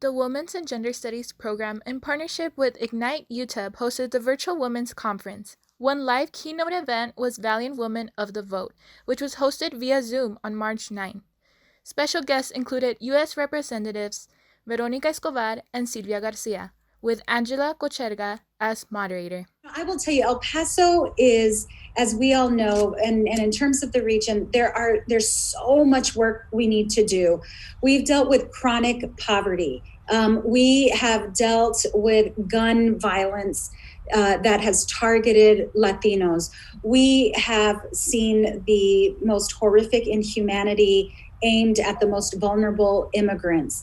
The Women's and Gender Studies program, in partnership with Ignite UTEP, hosted the Virtual Women's Conference. One live keynote event was Valiant Women of the Vote, which was hosted via Zoom on March 9. Special guests included U.S. Representatives Veronica Escobar and Sylvia Garcia, with Angela Kocherga as moderator. I will tell you, El Paso is, as we all know, and in terms of the region, there's so much work we need to do. We've dealt with chronic poverty. We have dealt with gun violence that has targeted Latinos. We have seen the most horrific inhumanity aimed at the most vulnerable immigrants.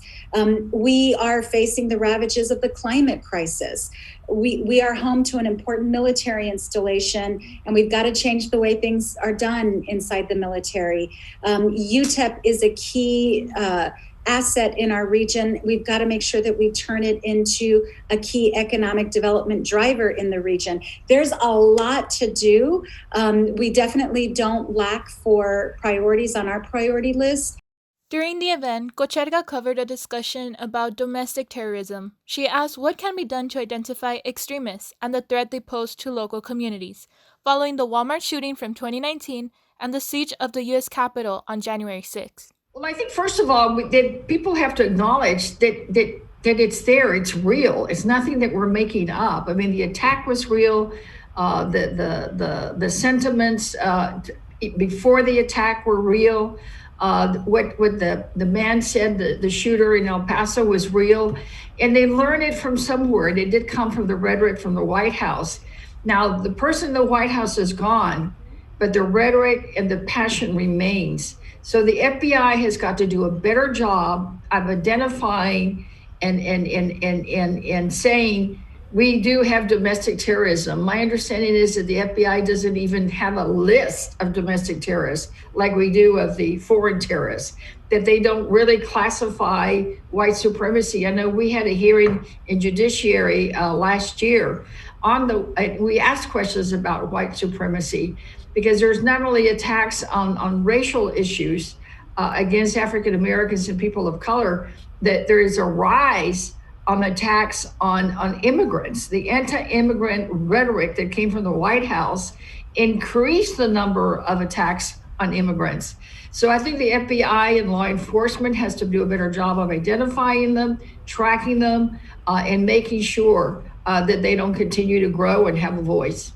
We are facing the ravages of the climate crisis. We are home to an important military installation, and we've got to change the way things are done inside the military. UTEP is a key asset in our region. We've got to make sure that we turn it into a key economic development driver in the region. There's a lot to do. We definitely don't lack for priorities on our priority list. During the event, Kocherga covered a discussion about domestic terrorism. She asked what can be done to identify extremists and the threat they pose to local communities, following the Walmart shooting from 2019 and the siege of the U.S. Capitol on January 6. Well, I think first of all, that people have to acknowledge that it's there, it's real. It's nothing that we're making up. I mean, the attack was real. The sentiments before the attack were real. What the man said, the shooter in El Paso, was real, and they learned it from somewhere. It did come from the rhetoric from the White House. Now, the person in the White House is gone, but the rhetoric and the passion remains. So the FBI has got to do a better job of identifying and saying we do have domestic terrorism. My understanding is that the FBI doesn't even have a list of domestic terrorists like we do of the foreign terrorists, that they don't really classify white supremacy. I know we had a hearing in Judiciary last year we asked questions about white supremacy, because there's not only attacks on racial issues against African Americans and people of color, that there is a rise on attacks on immigrants. The anti-immigrant rhetoric that came from the White House increased the number of attacks on immigrants. So I think the FBI and law enforcement has to do a better job of identifying them, tracking them, and making sure that they don't continue to grow and have a voice.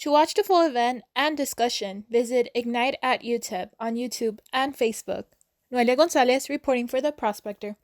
To watch the full event and discussion, visit Ignite at UTEP on YouTube and Facebook. Noelia Gonzalez reporting for The Prospector.